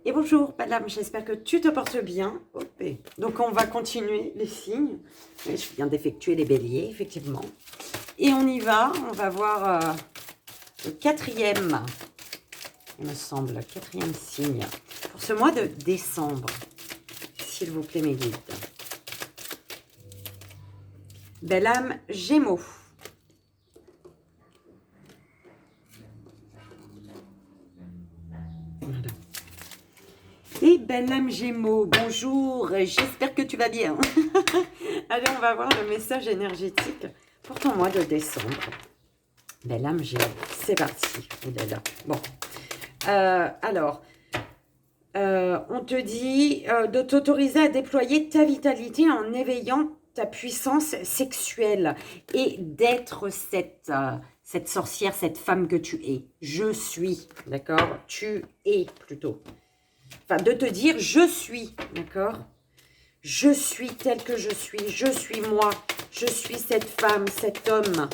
Et bonjour, madame, j'espère que tu te portes bien. Hop, donc, on va continuer les signes. Je viens d'effectuer les béliers, effectivement. Et on y va, on va voir le quatrième, il me semble, quatrième signe pour ce mois de décembre. S'il vous plaît, mes guides. Belle âme Gémeaux. Voilà. Et belle âme Gémeaux, bonjour, j'espère que tu vas bien. Allez, on va voir le message énergétique pour ton mois de décembre. Belle âme Gémeaux, c'est parti. Bon, alors, on te dit de t'autoriser à déployer ta vitalité en éveillant ta puissance sexuelle et d'être cette sorcière, cette femme que tu es. Je suis, d'accord? Tu es plutôt. Enfin, de te dire je suis, d'accord? Je suis telle que je suis moi, je suis cette femme, cet homme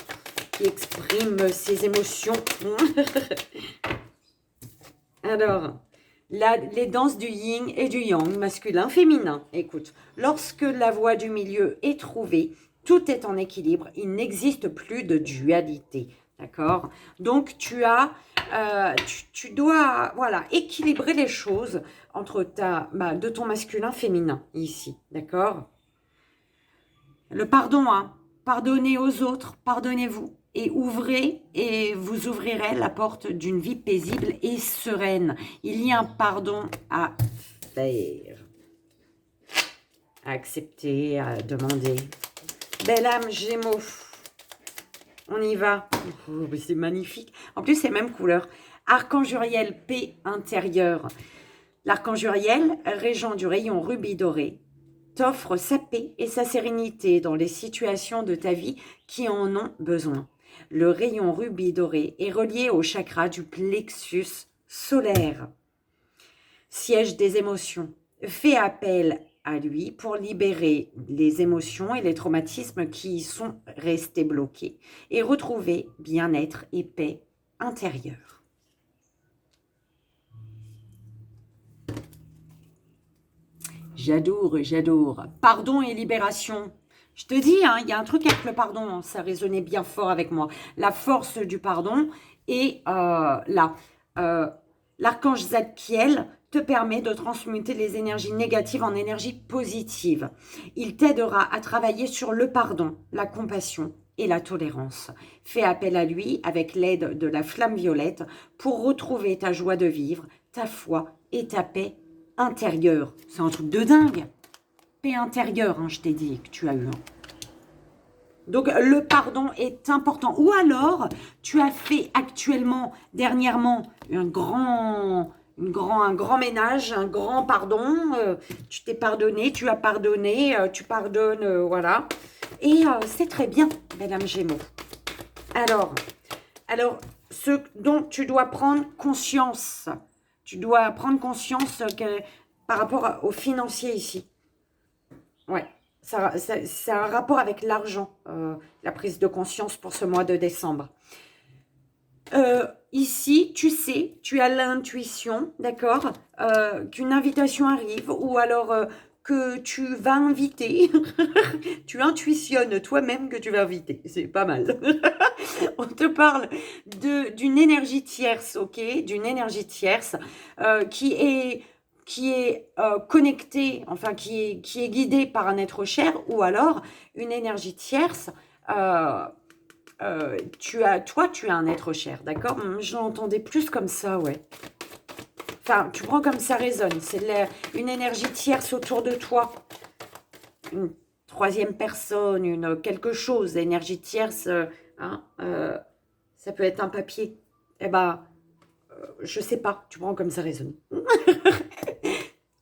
qui exprime ses émotions. Alors, les danses du yin et du yang, masculin, féminin. Écoute, lorsque la voie du milieu est trouvée, tout est en équilibre, il n'existe plus de dualité. D'accord? Donc, tu dois, voilà, équilibrer les choses entre de ton masculin féminin, ici. D'accord? Le pardon, hein. Pardonnez aux autres, pardonnez-vous. Et vous ouvrirez la porte d'une vie paisible et sereine. Il y a un pardon à faire, à accepter, à demander. Belle âme Gémeaux. On y va. Oh, c'est magnifique. En plus, c'est même couleur. Archange Uriel, paix intérieure. L'archange Uriel, régent du rayon rubis doré, t'offre sa paix et sa sérénité dans les situations de ta vie qui en ont besoin. Le rayon rubis doré est relié au chakra du plexus solaire, siège des émotions. Fais appel à lui pour libérer les émotions et les traumatismes qui y sont restés bloqués et retrouver bien-être et paix intérieure. J'adore. Pardon et libération. Je te dis, hein, il y a un truc avec le pardon, ça résonnait bien fort avec moi. La force du pardon et là, l'archange Zadkiel te permet de transmuter les énergies négatives en énergies positives. Il t'aidera à travailler sur le pardon, la compassion et la tolérance. Fais appel à lui avec l'aide de la flamme violette pour retrouver ta joie de vivre, ta foi et ta paix intérieure. C'est un truc de dingue. Paix intérieure, hein, je t'ai dit que tu as eu. Donc, le pardon est important. Ou alors, tu as fait dernièrement, un grand ménage, un grand pardon. Tu t'es pardonné, tu as pardonné, tu pardonnes, voilà. Et c'est très bien, Madame Gémeaux. Alors, ce dont tu dois prendre conscience, par rapport au financier ici. Ouais, c'est un rapport avec l'argent, la prise de conscience pour ce mois de décembre. Ici, tu sais, tu as l'intuition, d'accord, qu'une invitation arrive ou alors que tu vas inviter. Tu intuitionnes toi-même que tu vas inviter. C'est pas mal. On te parle d'une énergie tierce, ok, d'une énergie tierce qui est connectée, enfin qui est guidée par un être cher ou alors une énergie tierce. Tu as un être cher, d'accord? Je l'entendais plus comme ça, ouais. Enfin, tu prends comme ça résonne. C'est une énergie tierce autour de toi. Une troisième personne, quelque chose. Énergie tierce, hein, ça peut être un papier. Eh ben, je sais pas. Tu prends comme ça résonne.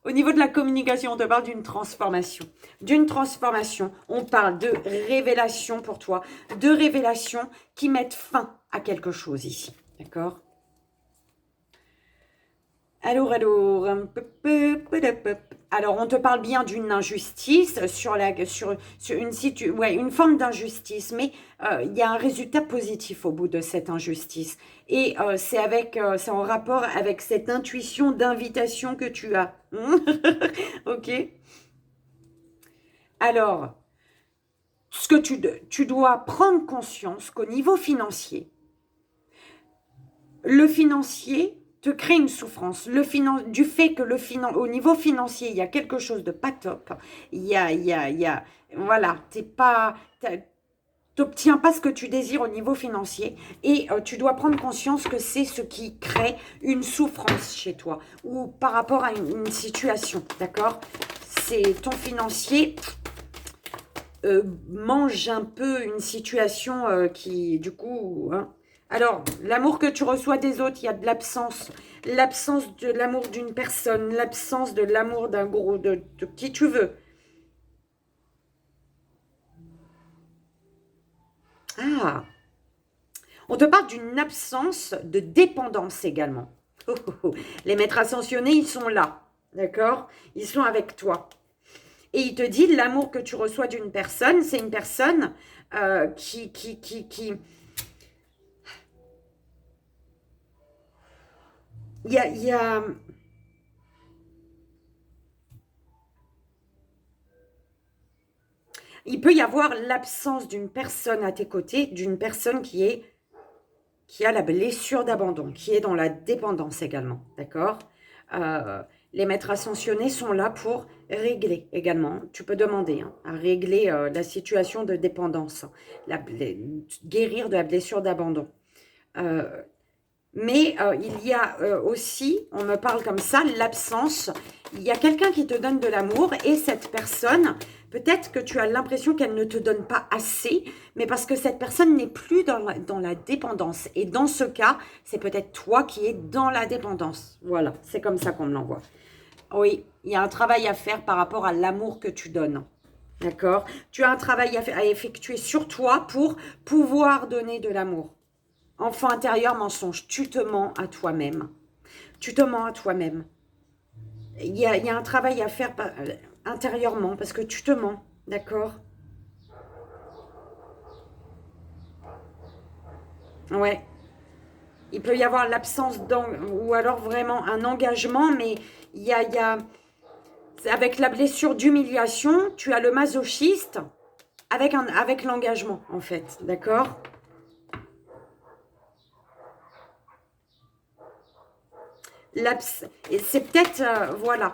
Au niveau de la communication, on te parle d'une transformation. D'une transformation, on parle de révélation pour toi. De révélations qui mettent fin à quelque chose ici. D'accord? Alors, on te parle bien d'une injustice sur ouais, une forme d'injustice, mais il y a un résultat positif au bout de cette injustice. Et c'est en rapport avec cette intuition d'invitation que tu as. Ok? Alors, tu dois prendre conscience qu'au niveau financier, le financier te crée une souffrance. Du fait que au niveau financier, il y a quelque chose de pas top. Voilà, t'obtiens pas ce que tu désires au niveau financier et tu dois prendre conscience que c'est ce qui crée une souffrance chez toi ou par rapport à une situation, d'accord? C'est ton financier mange un peu une situation qui, du coup... hein. Alors, l'amour que tu reçois des autres, il y a de l'absence. L'absence de l'amour d'une personne, l'absence de l'amour d'un gros, de qui tu veux. Ah, on te parle d'une absence de dépendance également. Oh, oh, oh. Les maîtres ascensionnés, ils sont là, d'accord? Ils sont avec toi. Et il te dit, l'amour que tu reçois d'une personne, c'est une personne qui, il y a, il peut y avoir l'absence d'une personne à tes côtés, d'une personne qui a la blessure d'abandon, qui est dans la dépendance également, d'accord? Les maîtres ascensionnés sont là pour régler également. Tu peux demander hein, à régler la situation de dépendance, guérir de la blessure d'abandon. Euh, Mais il y a aussi, on me parle comme ça, l'absence. Il y a quelqu'un qui te donne de l'amour et cette personne, peut-être que tu as l'impression qu'elle ne te donne pas assez, mais parce que cette personne n'est plus dans la dépendance. Et dans ce cas, c'est peut-être toi qui es dans la dépendance. Voilà, c'est comme ça qu'on me l'envoie. Oui, il y a un travail à faire par rapport à l'amour que tu donnes. D'accord? Tu as un travail à effectuer sur toi pour pouvoir donner de l'amour. Enfant intérieur, mensonge. Tu te mens à toi-même. Tu te mens à toi-même. Il y a un travail à faire intérieurement parce que tu te mens. D'accord? Ouais. Il peut y avoir l'absence ou alors vraiment un engagement, mais il y a avec la blessure d'humiliation, tu as le masochiste avec l'engagement, en fait. D'accord? Et c'est peut-être, voilà,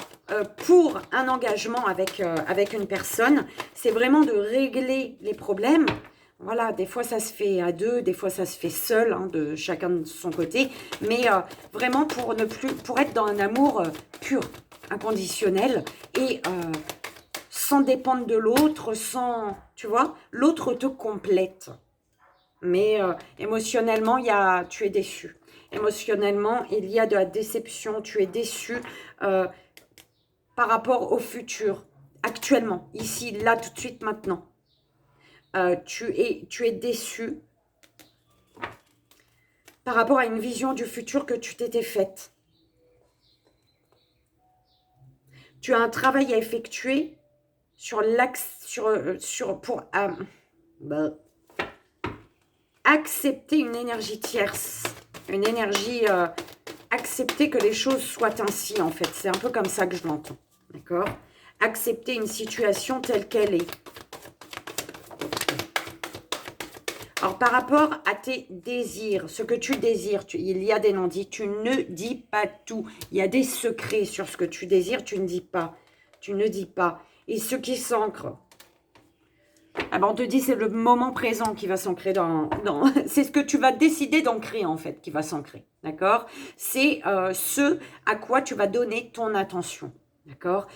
pour un engagement avec une personne, c'est vraiment de régler les problèmes. Voilà, des fois ça se fait à deux, des fois ça se fait seul, hein, de chacun de son côté, mais vraiment pour être dans un amour pur, inconditionnel et sans dépendre de l'autre, tu vois, l'autre te complète. Mais émotionnellement, tu es déçu. Émotionnellement, il y a de la déception, tu es déçu euh, par rapport au futur, actuellement, ici, là, tout de suite, maintenant. Tu es déçu par rapport à une vision du futur que tu t'étais faite. Tu as un travail à effectuer sur l'axe, pour bah, accepter une énergie tierce, une énergie, accepter que les choses soient ainsi, en fait. C'est un peu comme ça que je l'entends, d'accord? Accepter une situation telle qu'elle est. Alors, par rapport à tes désirs, ce que tu désires, il y a des non-dits, tu ne dis pas tout. Il y a des secrets sur ce que tu désires, tu ne dis pas. Tu ne dis pas. Et ce qui s'ancre, ah ben on te dit c'est le moment présent qui va s'ancrer c'est ce que tu vas décider d'ancrer en fait qui va s'ancrer, d'accord? C'est ce à quoi tu vas donner ton attention, d'accord?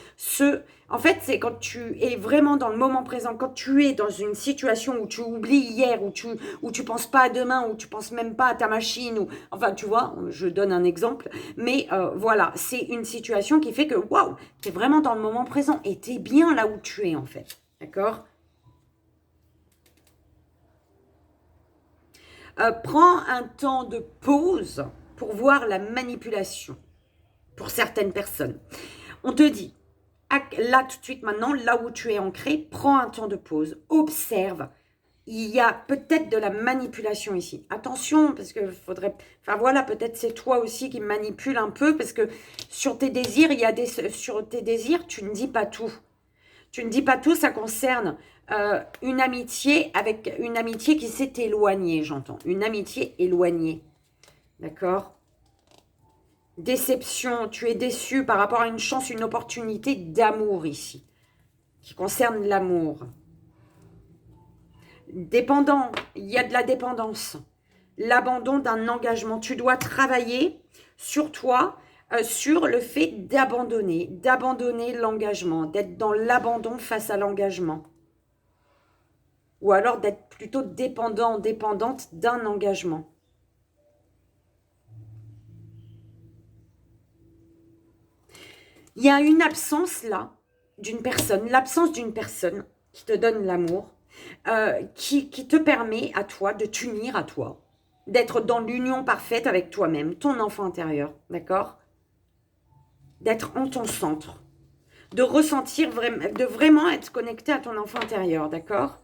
En fait, c'est quand tu es vraiment dans le moment présent, quand tu es dans une situation où tu oublies hier, où tu penses pas à demain, où tu penses même pas à ta machine, ou enfin tu vois, je donne un exemple, mais voilà, c'est une situation qui fait que waouh, tu es vraiment dans le moment présent et tu es bien là où tu es en fait, d'accord? Prends un temps de pause pour voir la manipulation. pour certaines personnes. On te dit, là tout de suite maintenant, là où tu es ancré, prends un temps de pause, observe. Il y a peut-être de la manipulation ici. Attention, parce que faudrait... Enfin voilà, peut-être c'est toi aussi qui manipule un peu, parce que sur tes désirs, sur tes désirs, tu ne dis pas tout. Tu ne dis pas tout, ça concerne une amitié qui s'est éloignée, j'entends. Une amitié éloignée. D'accord? Déception, tu es déçu par rapport à une chance, une opportunité d'amour ici, qui concerne l'amour. Dépendant, il y a de la dépendance. L'abandon d'un engagement. Tu dois travailler sur toi, sur le fait d'abandonner l'engagement, d'être dans l'abandon face à l'engagement. Ou alors d'être plutôt dépendant, dépendante d'un engagement. Il y a une absence là, d'une personne, l'absence d'une personne qui te donne l'amour, qui te permet à toi de t'unir à toi, d'être dans l'union parfaite avec toi-même, ton enfant intérieur, d'accord? D'être en ton centre, de ressentir, de vraiment être connecté à ton enfant intérieur, d'accord?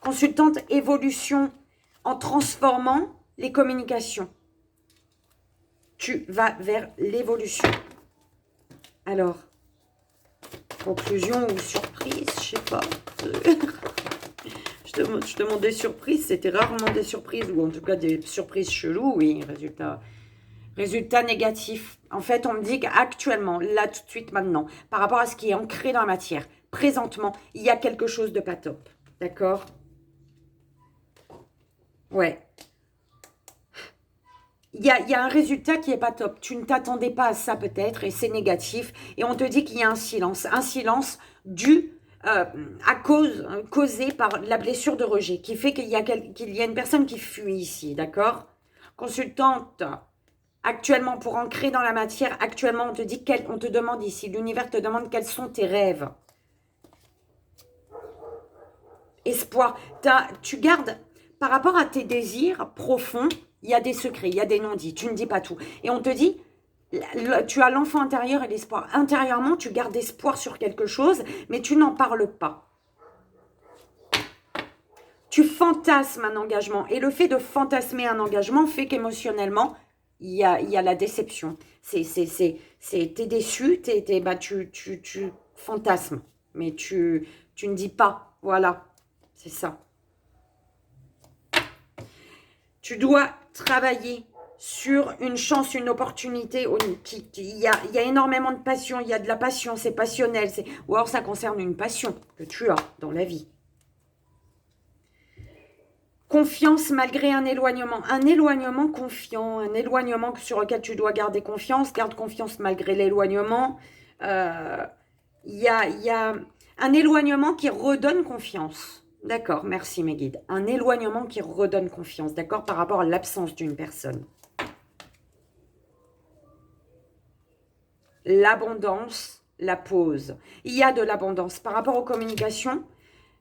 Consultante évolution en transformant les communications. Tu vas vers l'évolution. Alors, conclusion ou surprise, je sais pas. Je te demande des surprises, c'était rarement des surprises, ou en tout cas des surprises cheloues, oui, résultat négatif. En fait, on me dit qu'actuellement, là, tout de suite, maintenant, par rapport à ce qui est ancré dans la matière, présentement, il y a quelque chose de pas top. D'accord? Ouais. Il y a un résultat qui n'est pas top. Tu ne t'attendais pas à ça peut-être et c'est négatif. Et on te dit qu'il y a un silence dû causé par la blessure de rejet qui fait qu'il y a une personne qui fuit ici, d'accord? Consultante, actuellement pour ancrer dans la matière, actuellement on te dit on te demande ici, l'univers te demande quels sont tes rêves. Espoir, tu gardes par rapport à tes désirs profonds. Il y a des secrets, il y a des non-dits, tu ne dis pas tout. Et on te dit, tu as l'enfant intérieur et l'espoir. Intérieurement, tu gardes espoir sur quelque chose, mais tu n'en parles pas. Tu fantasmes un engagement. Et le fait de fantasmer un engagement fait qu'émotionnellement, il y a la déception. T'es déçu, tu fantasmes, mais tu ne dis pas. Voilà, c'est ça. Tu dois travailler sur une chance, une opportunité. Il y a énormément de passion. Il y a de la passion, c'est passionnel. Ou alors ça concerne une passion que tu as dans la vie. Confiance malgré un éloignement. Un éloignement confiant. Un éloignement sur lequel tu dois garder confiance. Garde confiance malgré l'éloignement. Il y a un éloignement qui redonne confiance. D'accord, merci mes guides. Un éloignement qui redonne confiance, d'accord, par rapport à l'absence d'une personne. L'abondance, la pause. Il y a de l'abondance. Par rapport aux communications,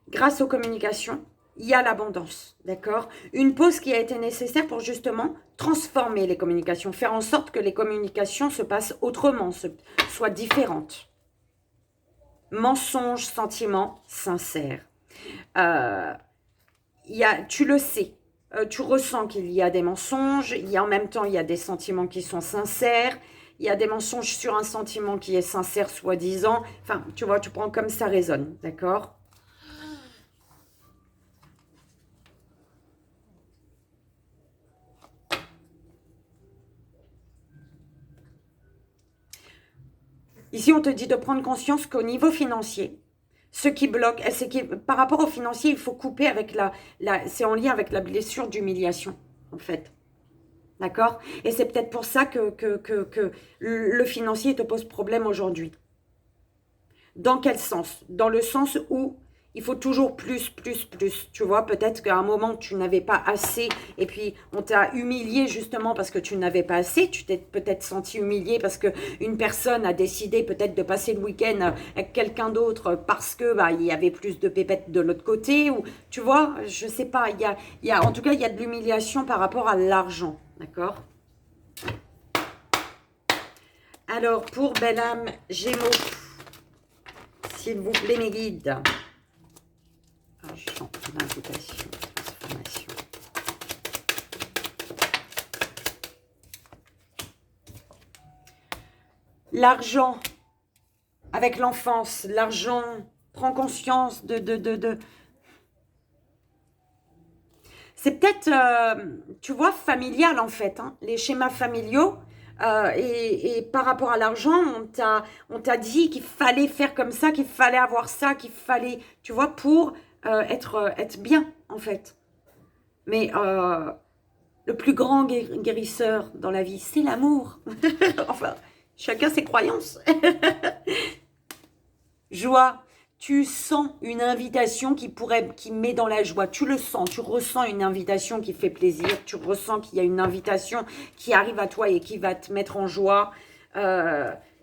grâce aux communications, il y a l'abondance, d'accord? Une pause qui a été nécessaire pour justement transformer les communications, faire en sorte que les communications se passent autrement, soient différentes. Mensonge, sentiment sincère. Tu le sais, tu ressens qu'il y a des mensonges, en même temps il y a des sentiments qui sont sincères, il y a des mensonges sur un sentiment qui est sincère soi-disant, enfin tu vois, tu prends comme ça résonne, d'accord? Ici on te dit de prendre conscience qu'au niveau financier, ce qui bloque, c'est que par rapport au financier, il faut couper avec c'est en lien avec la blessure d'humiliation, en fait. D'accord? Et c'est peut-être pour ça que le financier te pose problème aujourd'hui. Dans quel sens? Dans le sens où il faut toujours plus. Tu vois, peut-être qu'à un moment, tu n'avais pas assez et puis on t'a humilié justement parce que tu n'avais pas assez. Tu t'es peut-être senti humilié parce qu'une personne a décidé peut-être de passer le week-end avec quelqu'un d'autre parce que il y avait plus de pépettes de l'autre côté. Ou tu vois, je sais pas. En tout cas, il y a de l'humiliation par rapport à l'argent. D'accord? Alors, pour belle âme Gémeaux, s'il vous plaît, mes guides. Argent, d'invitation, transformation. L'argent, avec l'enfance, l'argent prend conscience de... C'est peut-être, tu vois, familial en fait, hein, les schémas familiaux. Et par rapport à l'argent, on t'a dit qu'il fallait faire comme ça, qu'il fallait avoir ça, qu'il fallait, tu vois, pour être bien en fait. Mais le plus grand guérisseur dans la vie, c'est l'amour. Enfin, chacun ses croyances. Joie. Tu sens une invitation qui met dans la joie. Tu le sens, tu ressens une invitation qui fait plaisir. Tu ressens qu'il y a une invitation qui arrive à toi et qui va te mettre en joie.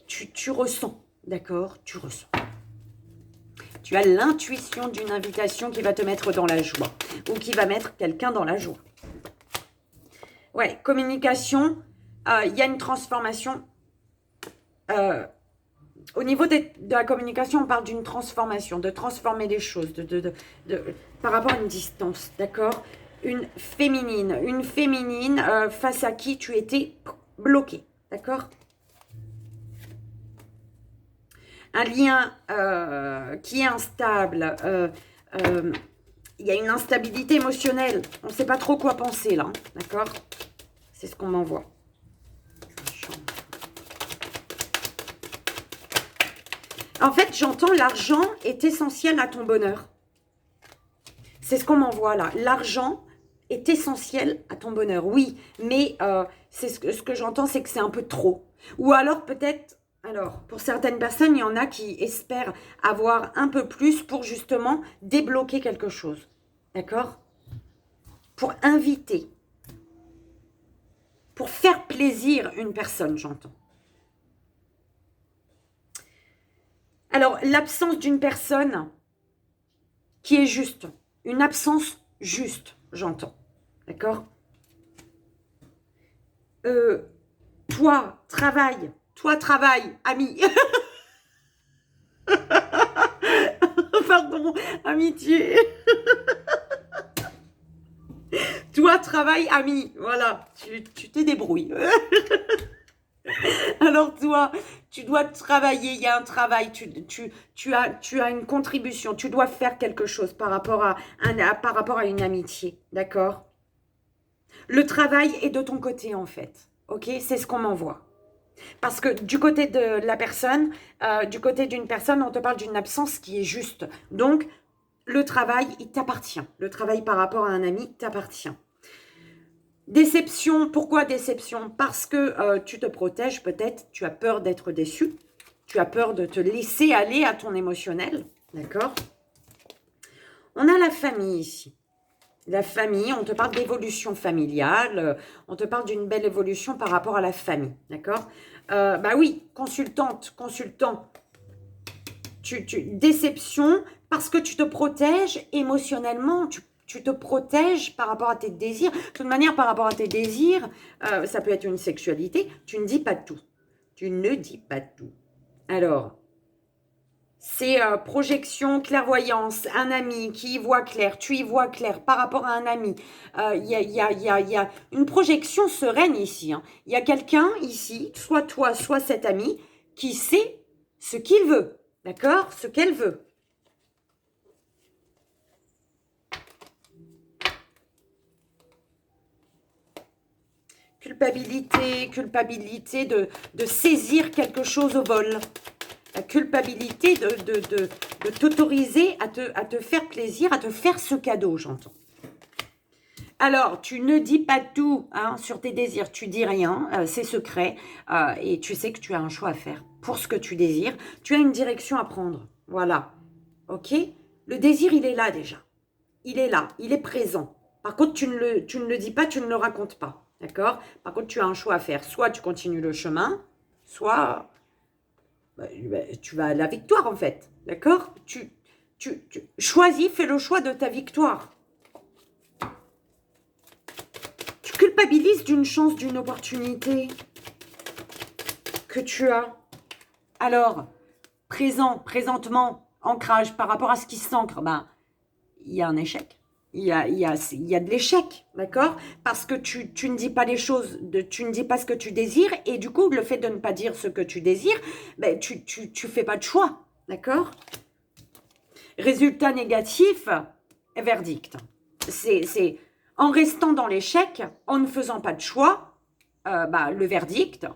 Tu ressens, d'accord? Tu ressens. Tu as l'intuition d'une invitation qui va te mettre dans la joie ou qui va mettre quelqu'un dans la joie. Ouais, communication, il y a une transformation. Au niveau de la communication, on parle d'une transformation, de transformer les choses, par rapport à une distance, d'accord? Une féminine face à qui tu étais bloqué, d'accord? Un lien qui est instable, il y a une instabilité émotionnelle, on ne sait pas trop quoi penser là, d'accord? C'est ce qu'on m'envoie. En fait, j'entends l'argent est essentiel à ton bonheur. C'est ce qu'on m'envoie là. L'argent est essentiel à ton bonheur. Oui, mais c'est ce que j'entends, c'est que c'est un peu trop. Ou alors peut-être, alors pour certaines personnes, il y en a qui espèrent avoir un peu plus pour justement débloquer quelque chose. D'accord? Pour inviter. Pour faire plaisir une personne, j'entends. Alors, l'absence d'une personne qui est juste. Une absence juste, j'entends. D'accord? Toi, travail, ami. Pardon, amitié. Toi, travail, ami. Voilà, tu te débrouilles. Alors toi, tu dois travailler, il y a un travail, tu as une contribution, tu dois faire quelque chose par rapport à une amitié, d'accord? Le travail est de ton côté en fait, ok? C'est ce qu'on m'envoie. Parce que du côté de la personne, du côté d'une personne, on te parle d'une absence qui est juste. Donc, le travail, il t'appartient. Le travail par rapport à un ami t'appartient. Déception, pourquoi déception? Parce que tu te protèges peut-être, tu as peur d'être déçu, tu as peur de te laisser aller à ton émotionnel, d'accord? On a la famille ici. La famille, on te parle d'évolution familiale, on te parle d'une belle évolution par rapport à la famille, d'accord? Bah oui, consultante, consultant, déception parce que tu te protèges émotionnellement, tu te protèges par rapport à tes désirs. De toute manière, par rapport à tes désirs, ça peut être une sexualité. Tu ne dis pas tout. Tu ne dis pas tout. Alors, c'est projection, clairvoyance, un ami qui y voit clair, tu y vois clair par rapport à un ami. Il y a une projection sereine ici. Hein. Il y a quelqu'un ici, soit toi, soit cet ami, qui sait ce qu'il veut. D'accord? Ce qu'elle veut. Culpabilité de saisir quelque chose au vol. La culpabilité de t'autoriser à te faire plaisir, à te faire ce cadeau, j'entends. Alors, tu ne dis pas tout hein, sur tes désirs, tu dis rien, c'est secret, et tu sais que tu as un choix à faire pour ce que tu désires. Tu as une direction à prendre, voilà, ok? Le désir, il est là déjà, il est là, il est présent. Par contre, tu ne le dis pas, tu ne le racontes pas. D'accord? Par contre, tu as un choix à faire. Soit tu continues le chemin, soit tu vas à la victoire, en fait. D'accord? Tu choisis, fais le choix de ta victoire. Tu culpabilises d'une chance, d'une opportunité. que tu as. Alors, présentement, ancrage par rapport à ce qui s'ancre, ben, il y a un échec. Il y a de l'échec, d'accord? Parce que tu ne dis pas les choses, tu ne dis pas ce que tu désires, et du coup, le fait de ne pas dire ce que tu désires, ben, tu fais pas de choix, d'accord? Résultat négatif, verdict. C'est en restant dans l'échec, en ne faisant pas de choix, bah, le verdict,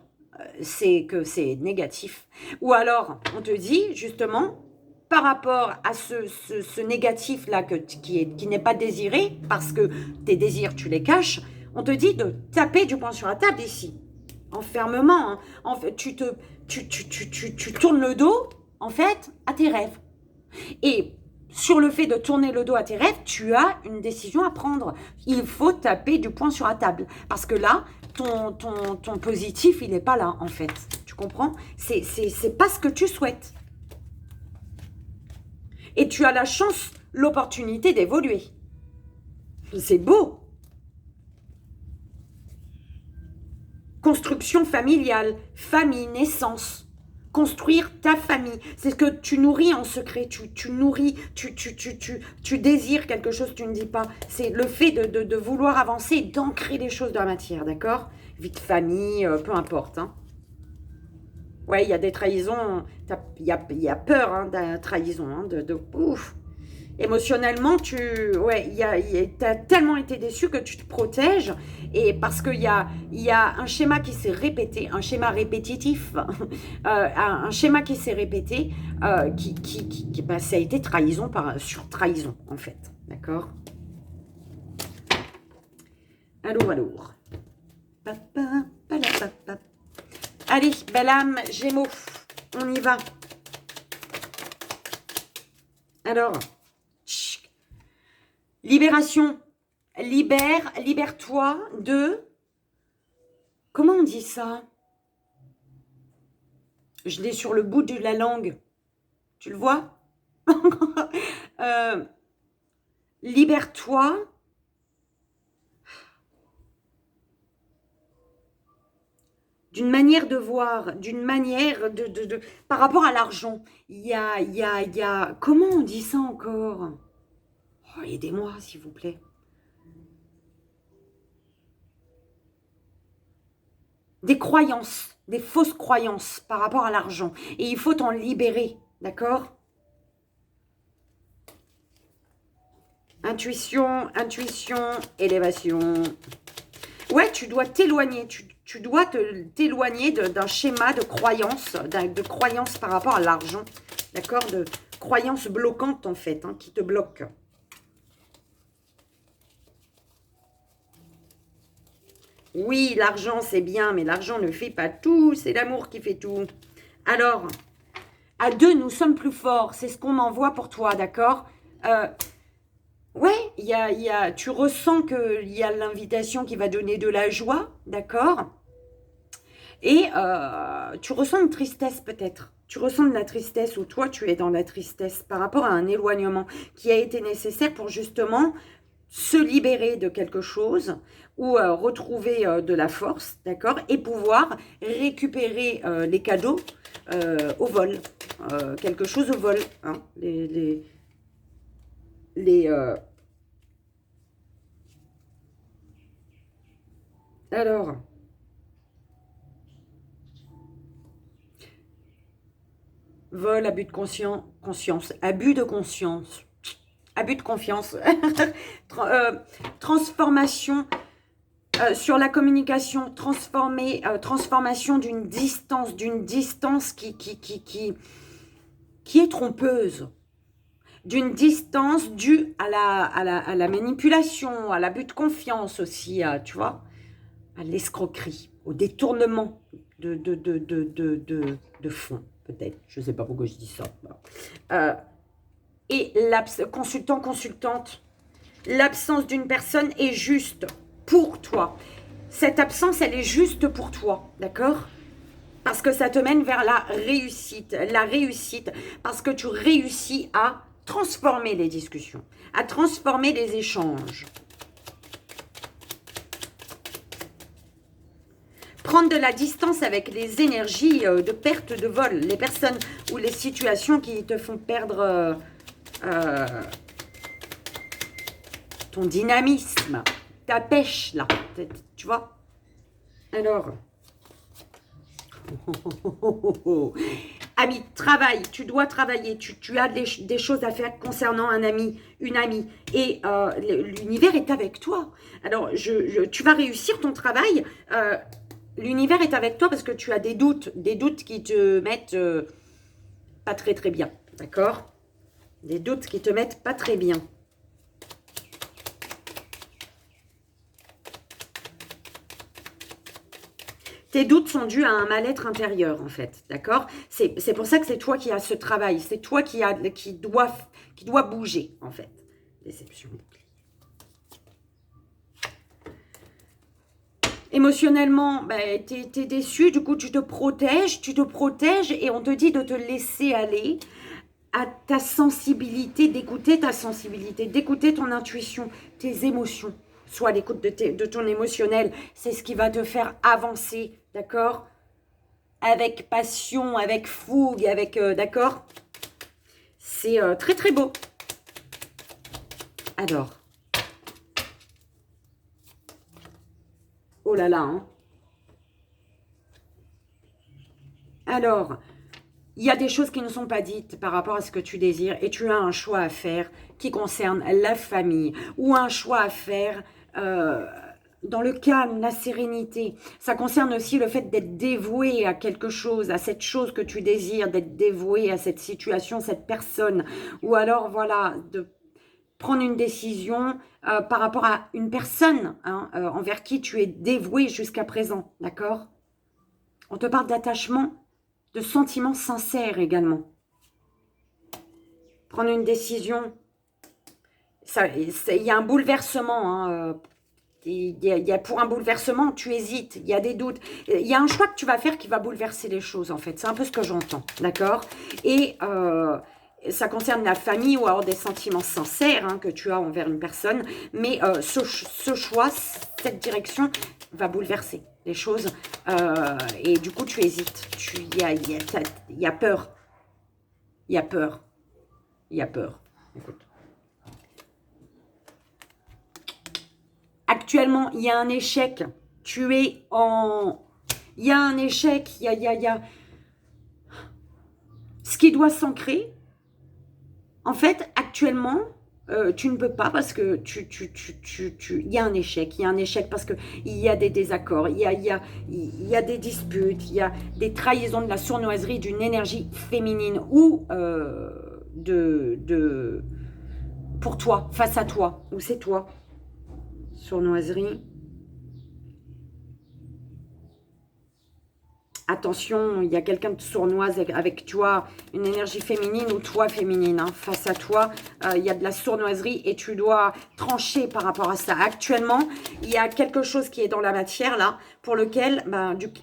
c'est que c'est négatif. Ou alors, on te dit, justement, par rapport à ce négatif-là qui n'est pas désiré, parce que tes désirs, tu les caches, on te dit de taper du poing sur la table ici. En fermement. Hein. En fait, tu tournes le dos, en fait, à tes rêves. Et sur le fait de tourner le dos à tes rêves, tu as une décision à prendre. Il faut taper du poing sur la table. Parce que là, ton positif, il n'est pas là, en fait. Tu comprends? C'est pas ce que tu souhaites. Et tu as la chance, l'opportunité d'évoluer. C'est beau. Construction familiale, famille, naissance. Construire ta famille. C'est ce que tu nourris en secret. Tu nourris, tu désires quelque chose, tu ne dis pas. C'est le fait de vouloir avancer, d'ancrer les choses dans la matière, d'accord? Vie de famille, peu importe. Hein. Ouais, il y a des trahisons. Il y a peur hein, de la trahison. Hein, ouf. Émotionnellement, tu as tellement été déçu que tu te protèges. Et parce qu'il y a un schéma qui s'est répété, un schéma répétitif, un schéma qui s'est répété, bah, ça a été trahison sur trahison, en fait. D'accord? Allô. Allez, belle âme, Gémeaux, on y va. Alors... Libération, libère-toi de... Comment on dit ça? Je l'ai sur le bout de la langue. Tu le vois? Libère-toi d'une manière de voir, d'une manière de... Par rapport à l'argent, il y a... Comment on dit ça encore? Oh, aidez-moi, s'il vous plaît. Des croyances, des fausses croyances par rapport à l'argent. Et il faut t'en libérer, d'accord? Intuition, élévation. Ouais, tu dois t'éloigner. Tu dois t'éloigner d'un schéma de croyance, par rapport à l'argent, d'accord? De croyances bloquantes, en fait, hein, qui te bloquent. Oui, l'argent, c'est bien, mais l'argent ne fait pas tout. C'est l'amour qui fait tout. Alors, à deux, nous sommes plus forts. C'est ce qu'on envoie pour toi, d'accord? Ouais, tu ressens qu'il y a l'invitation qui va donner de la joie, d'accord? Et tu ressens une tristesse peut-être. Tu ressens de la tristesse ou toi, tu es dans la tristesse par rapport à un éloignement qui a été nécessaire pour justement se libérer de quelque chose ou retrouver de la force, d'accord? Et pouvoir récupérer les cadeaux au vol. Quelque chose au vol. Hein? Alors, vol, abus de conscience, abus de conscience, abus de confiance, transformation sur la communication, transformation d'une distance qui est trompeuse, d'une distance due à la manipulation, à l'abus de confiance aussi, tu vois, à l'escroquerie, au détournement de fonds, peut-être. Je ne sais pas pourquoi je dis ça. Et consultante, l'absence d'une personne est juste pour toi. Cette absence, elle est juste pour toi, d'accord? Parce que ça te mène vers la réussite, parce que tu réussis à transformer les discussions, à transformer les échanges. Prendre de la distance avec les énergies de perte de vol. Les personnes ou les situations qui te font perdre ton dynamisme, ta pêche, là. Tu vois? Alors... Ami, travail, tu dois travailler, tu as des choses à faire concernant un ami, une amie, et l'univers est avec toi. Alors, tu vas réussir ton travail, l'univers est avec toi parce que tu as des doutes qui te mettent pas très très bien, d'accord? Des doutes qui te mettent pas très bien. Tes doutes sont dus à un mal-être intérieur, en fait, d'accord? C'est pour ça que c'est toi qui as ce travail, c'est toi qui doit bouger, en fait. Déception. Émotionnellement, ben, tu es déçu, du coup, tu te protèges et on te dit de te laisser aller à ta sensibilité, d'écouter ta sensibilité, d'écouter ton intuition, tes émotions. Sois à l'écoute de ton émotionnel, c'est ce qui va te faire avancer, d'accord? Avec passion, avec fougue, avec... d'accord? C'est très très beau. Alors. Oh là là, hein. Alors, il y a des choses qui ne sont pas dites par rapport à ce que tu désires et tu as un choix à faire qui concerne la famille ou un choix à faire dans le calme, la sérénité. Ça concerne aussi le fait d'être dévoué à quelque chose, à cette chose que tu désires, d'être dévoué à cette situation, cette personne. Ou alors, voilà, de prendre une décision par rapport à une personne hein, envers qui tu es dévoué jusqu'à présent, d'accord? On te parle d'attachement, de sentiments sincères également. Prendre une décision, il y a un bouleversement. Hein, pour un bouleversement, tu hésites, il y a des doutes. Il y a un choix que tu vas faire qui va bouleverser les choses, en fait. C'est un peu ce que j'entends, d'accord? Et ça concerne la famille ou alors des sentiments sincères hein, que tu as envers une personne. Mais ce choix, cette direction va bouleverser les choses. Et du coup, tu hésites. Il y a peur. Il y a peur. Il y a peur. Écoute. Actuellement, il y a un échec. Tu es en... Il y a un échec. Il y a... Ce qui doit s'ancrer. En fait, actuellement, tu ne peux pas parce que il y a un échec. Il y a un échec parce qu'il y a des désaccords. Il y a des disputes. Il y a des trahisons de la sournoiserie d'une énergie féminine ou pour toi, face à toi. Ou c'est toi. Sournoiserie. Attention, il y a quelqu'un de sournoise avec toi, une énergie féminine ou toi féminine. Hein. Face à toi, il y a de la sournoiserie et tu dois trancher par rapport à ça. Actuellement, il y a quelque chose qui est dans la matière là, pour lequel,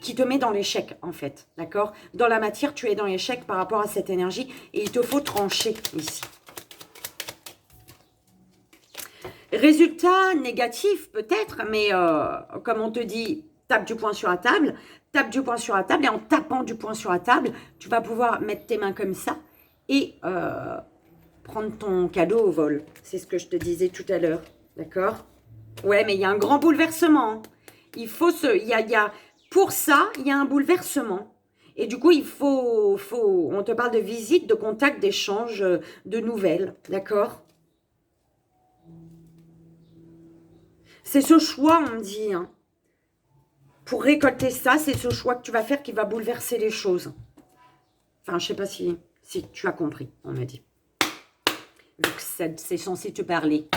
qui te met dans l'échec en fait. D'accord? Dans la matière, tu es dans l'échec par rapport à cette énergie et il te faut trancher ici. Résultat négatif peut-être, mais comme on te dit, tape du poing sur la table, tape du poing sur la table et en tapant du poing sur la table, tu vas pouvoir mettre tes mains comme ça et prendre ton cadeau au vol. C'est ce que je te disais tout à l'heure, d'accord? Ouais, mais il y a un grand bouleversement. Hein. Il faut pour ça, il y a un bouleversement. Et du coup, on te parle de visite, de contact, d'échange, de nouvelles, d'accord? C'est ce choix, on me dit, hein. Pour récolter ça, c'est ce choix que tu vas faire qui va bouleverser les choses. Enfin, je sais pas si tu as compris, on me dit. Vu que c'est censé te parler.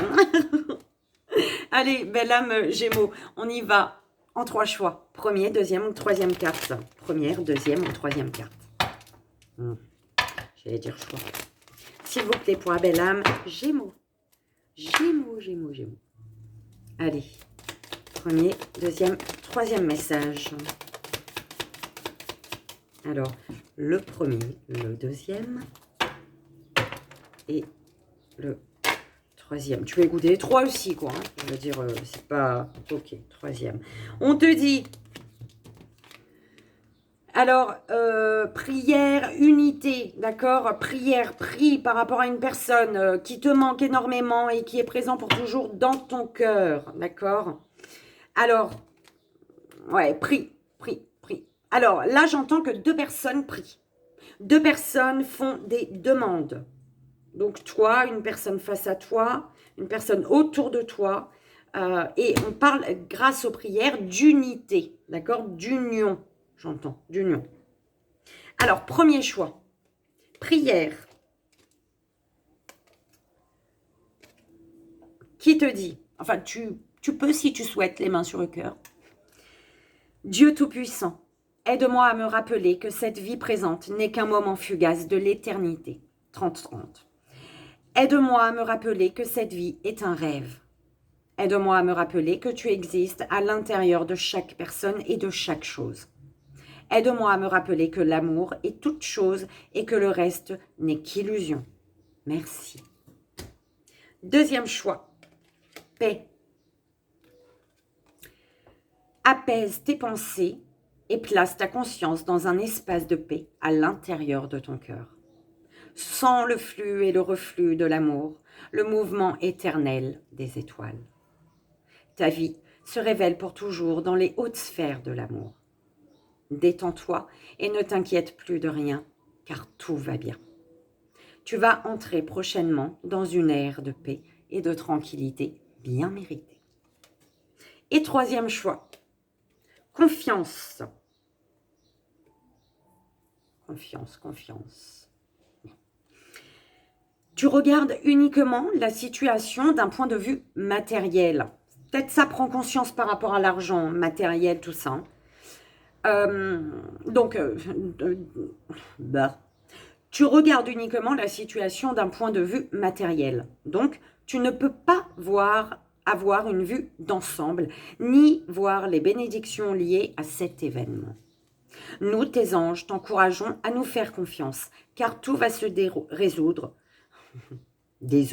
Allez, belle âme Gémeaux, on y va en 3 choix. Premier, deuxième ou troisième carte. Première, deuxième ou troisième carte. J'allais dire choix. S'il vous plaît, pour la belle âme Gémeaux. Gémeaux. Allez, premier, deuxième, troisième message. Alors, le premier, le deuxième et le troisième. Tu peux écouter les trois aussi, quoi. Hein. Je veux dire, c'est pas... Ok, troisième. On te dit, Alors, prière, unité, d'accord? Prière, prie par rapport à une personne qui te manque énormément et qui est présent pour toujours dans ton cœur, d'accord? Alors, ouais, prie, prie, prie. Alors, là, j'entends que 2 personnes prient. 2 personnes font des demandes. Donc, toi, une personne face à toi, une personne autour de toi. Et on parle, grâce aux prières, d'unité, d'accord? D'union, j'entends, d'union. Alors, premier choix, prière. Qui te dit, enfin, tu peux, si tu souhaites, les mains sur le cœur. Dieu Tout-Puissant, aide-moi à me rappeler que cette vie présente n'est qu'un moment fugace de l'éternité. 30-30. Aide-moi à me rappeler que cette vie est un rêve. Aide-moi à me rappeler que tu existes à l'intérieur de chaque personne et de chaque chose. Aide-moi à me rappeler que l'amour est toute chose et que le reste n'est qu'illusion. Merci. Deuxième choix, paix. Apaise tes pensées et place ta conscience dans un espace de paix à l'intérieur de ton cœur. Sens le flux et le reflux de l'amour, le mouvement éternel des étoiles. Ta vie se révèle pour toujours dans les hautes sphères de l'amour. Détends-toi et ne t'inquiète plus de rien, car tout va bien. Tu vas entrer prochainement dans une ère de paix et de tranquillité bien méritée. Et troisième choix, confiance. Confiance, confiance. Tu regardes uniquement la situation d'un point de vue matériel. Peut-être ça prend conscience par rapport à l'argent, matériel, tout ça. Tu regardes uniquement la situation d'un point de vue matériel. Donc, tu ne peux pas avoir une vue d'ensemble, ni voir les bénédictions liées à cet événement. Nous, tes anges, t'encourageons à nous faire confiance, car tout va se résoudre de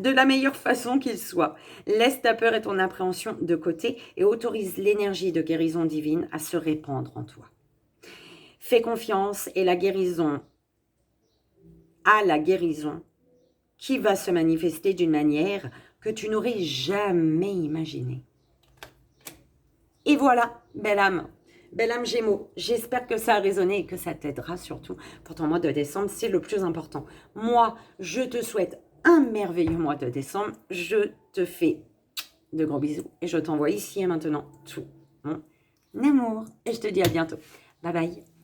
la meilleure façon qu'il soit. Laisse ta peur et ton appréhension de côté et autorise l'énergie de guérison divine à se répandre en toi. Fais confiance et la guérison qui va se manifester d'une manière que tu n'aurais jamais imaginée. Et voilà, belle âme Gémeaux, j'espère que ça a résonné et que ça t'aidera surtout pour ton mois de décembre, c'est le plus important. Moi, je te souhaite un merveilleux mois de décembre, je te fais de gros bisous et je t'envoie ici et maintenant tout mon amour. Et je te dis à bientôt. Bye bye.